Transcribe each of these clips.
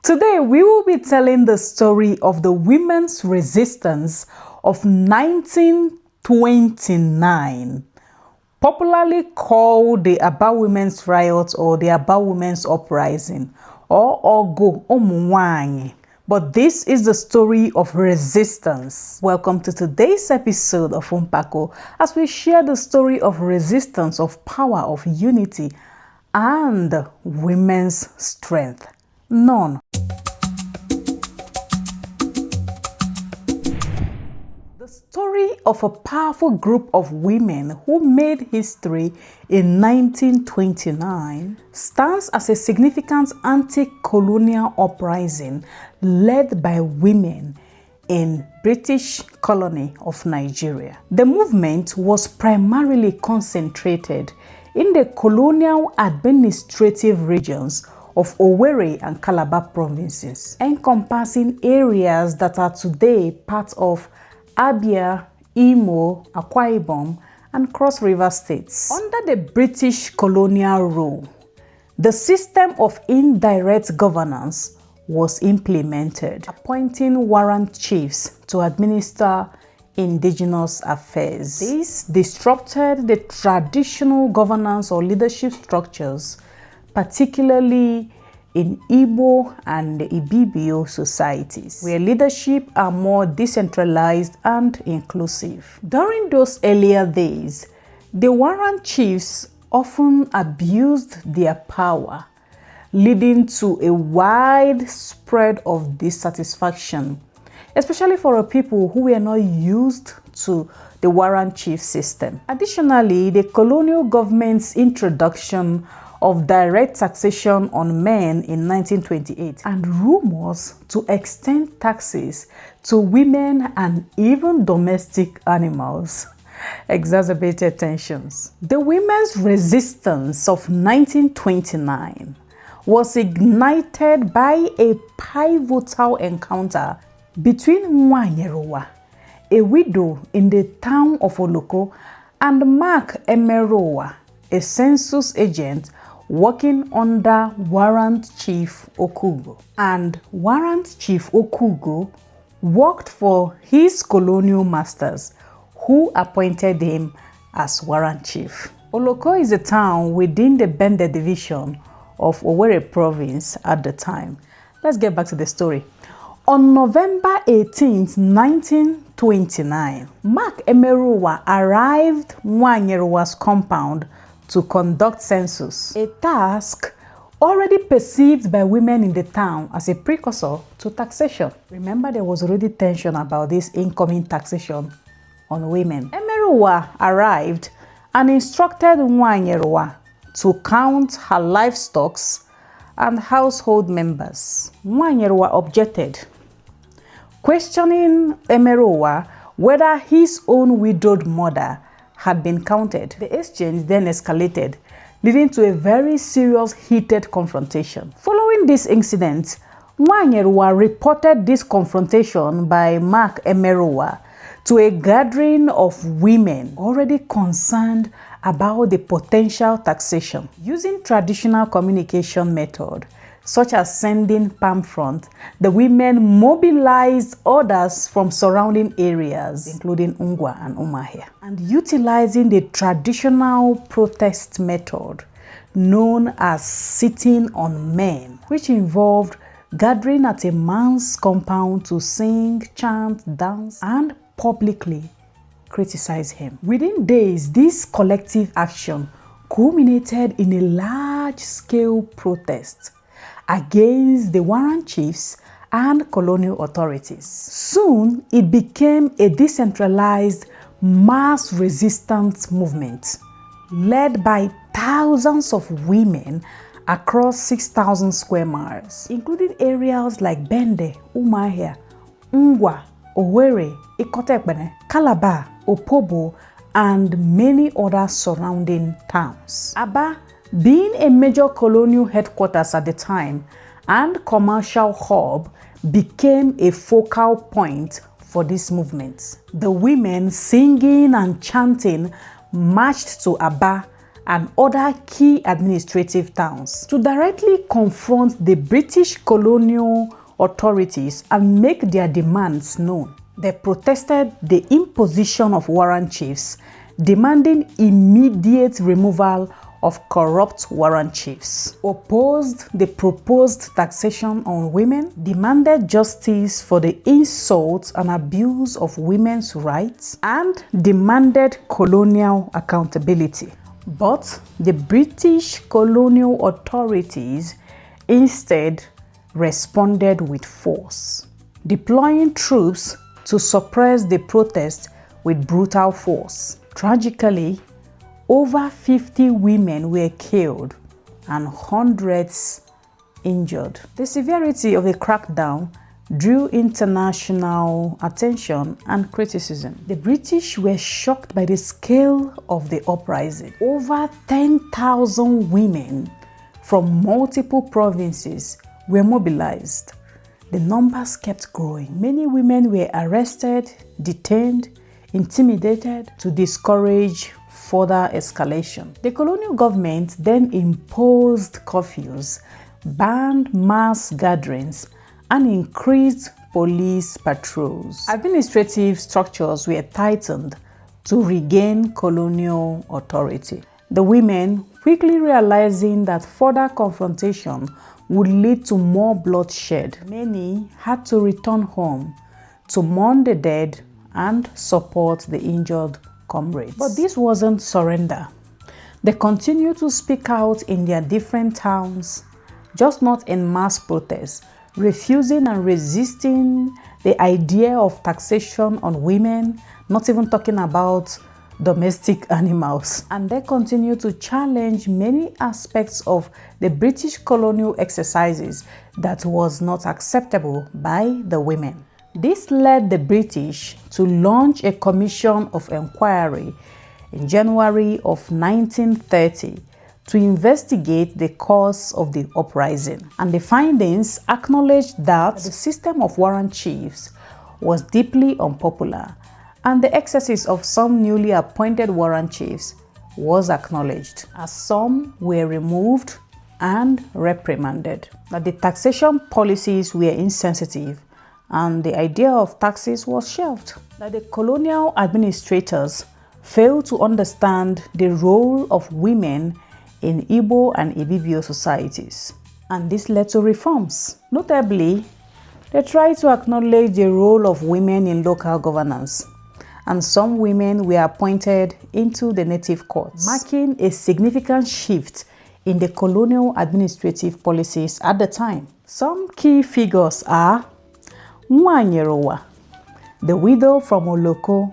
Today, we will be telling the story of the women's resistance of 1929, popularly called the Aba Women's Riot or the Aba Women's Uprising, or Ụmụnwaanyị. But this is the story of resistance. Welcome to today's episode of Mpàkó as we share the story of resistance, of power, of unity, and women's strength. None. The story of a powerful group of women who made history in 1929 stands as a significant anti-colonial uprising led by women in British colony of Nigeria. The movement was primarily concentrated in the colonial administrative regions of Owerri and Calabar provinces, encompassing areas that are today part of Abia, Imo, Akwa Ibom, and Cross River states. Under the British colonial rule, the system of indirect governance was implemented, appointing warrant chiefs to administer indigenous affairs. This disrupted the traditional governance or leadership structures, particularly in Igbo and Ibibio societies, where leadership are more decentralized and inclusive. During those earlier days, the warrant chiefs often abused their power, leading to a wide spread of dissatisfaction, especially for people who were not used to the warrant chief system. Additionally, the colonial government's introduction of direct taxation on men in 1928 and rumors to extend taxes to women and even domestic animals exacerbated tensions. The women's resistance of 1929 was ignited by a pivotal encounter between Nwanyerụwa, a widow in the town of Oloko, and Nwanyerụwa, a census agent working under Warrant Chief Okugo. And Warrant Chief Okugo worked for his colonial masters, who appointed him as Warrant Chief. Oloko is a town within the Bende division of Owerri province at the time. Let's get back to the story. On November 18, 1929, Nwanyerụwa arrived Nwanyerụwa's compound to conduct census, a task already perceived by women in the town as a precursor to taxation. Remember, there was already tension about this incoming taxation on women. Nwanyerụwa arrived and instructed Nwanyerụwa to count her livestock and household members. Nwanyerụwa objected, questioning Nwanyerụwa whether his own widowed mother had been counted. The exchange then escalated, leading to a very serious heated confrontation. Following this incident, Nwanyerụwa reported this confrontation by Nwanyerụwa to a gathering of women already concerned about the potential taxation. Using traditional communication method, such as sending palm front, the women mobilized others from surrounding areas, including Ngwa and Umuahia, and utilizing the traditional protest method known as sitting on men, which involved gathering at a man's compound to sing, chant, dance, and publicly criticize him. Within days, this collective action culminated in a large-scale protest against the warrant chiefs and colonial authorities. Soon, it became a decentralized mass resistance movement led by thousands of women across 6,000 square miles, including areas like Bende, Umuahia, Ngwa, Owerri, Ikotekpene, Calabar, Opobo, and many other surrounding towns. Aba, being a major colonial headquarters at the time and commercial hub, became a focal point for this movement. The women singing and chanting marched to Aba and other key administrative towns. To directly confront the British colonial authorities and make their demands known, they protested the imposition of warrant chiefs, demanding immediate removal of corrupt warrant chiefs, opposed the proposed taxation on women, demanded justice for the insult and abuse of women's rights, and demanded colonial accountability. But the British colonial authorities instead responded with force, deploying troops to suppress the protest with brutal force. Tragically, over 50 women were killed and hundreds injured. The severity of the crackdown drew international attention and criticism. The British were shocked by the scale of the uprising. Over 10,000 women from multiple provinces were mobilized. The numbers kept growing. Many women were arrested, detained, intimidated to discourage further escalation. The colonial government then imposed curfews, banned mass gatherings, and increased police patrols. Administrative structures were tightened to regain colonial authority. The women, quickly realizing that further confrontation would lead to more bloodshed, many had to return home to mourn the dead and support the injured comrades. But this wasn't surrender. They continued to speak out in their different towns, just not in mass protests, refusing and resisting the idea of taxation on women, not even talking about domestic animals. And they continued to challenge many aspects of the British colonial exercises that was not acceptable by the women. This led the British to launch a commission of inquiry in January of 1930 to investigate the cause of the uprising. And the findings acknowledged that the system of warrant chiefs was deeply unpopular, and the excesses of some newly appointed warrant chiefs was acknowledged, as some were removed and reprimanded. That the taxation policies were insensitive and the idea of taxes was shelved. That the colonial administrators failed to understand the role of women in Igbo and Ibibio societies, and this led to reforms. Notably, they tried to acknowledge the role of women in local governance, and some women were appointed into the native courts, marking a significant shift in the colonial administrative policies at the time. Some key figures are Nwanyerụwa, the widow from Oloko,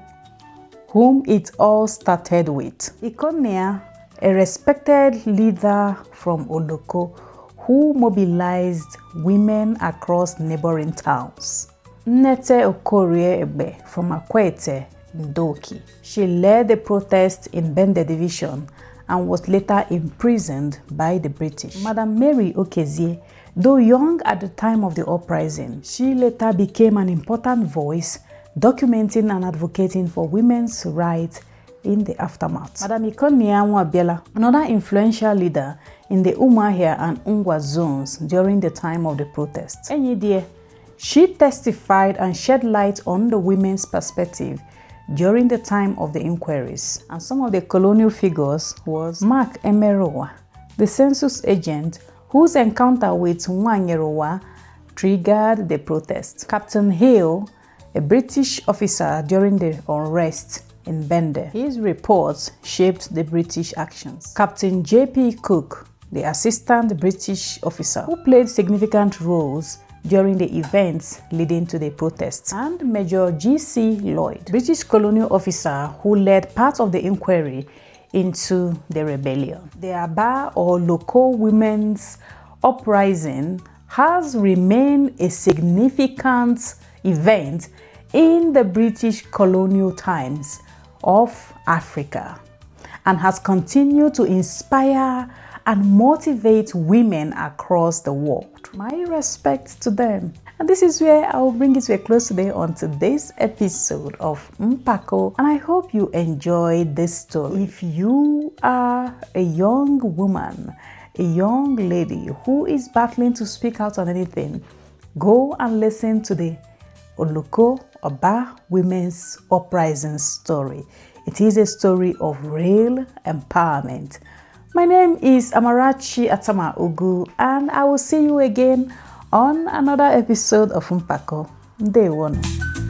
whom it all started with. Colonial, a respected leader from Oloko who mobilized women across neighboring towns. Nnete Okorie from Akwete, Ndoki. She led the protest in Bende Division and was later imprisoned by the British. Madam Mary Okezie, though young at the time of the uprising, she later became an important voice, documenting and advocating for women's rights in the aftermath. Madam Ikonia, another influential leader in the Umuahia and Ungwa zones during the time of the protests. She testified and shed light on the women's perspective during the time of the inquiries. And some of the colonial figures was Mark Emerowa, the census agent whose encounter with Nwanyerụwa triggered the protest. Captain Hale, a British officer during the unrest in Bende. His reports shaped the British actions. Captain J.P. Cook, the assistant British officer who played significant roles during the events leading to the protests, and Major G.C. Lloyd, British colonial officer who led part of the inquiry into the rebellion. The Aba or Loko women's uprising has remained a significant event in the British colonial times of Africa and has continued to inspire and motivate women across the world. My respect to them. And this is where I will bring it to a close today on today's episode of Mpàkó, and I hope you enjoyed this story. If you are a young woman, a young lady who is battling to speak out on anything, go and listen to the Oloko Oba Women's Uprising story. It is a story of real empowerment. My name is Amarachi Atama Ugu, and I will see you again on another episode of Mpàkó. Ndewo.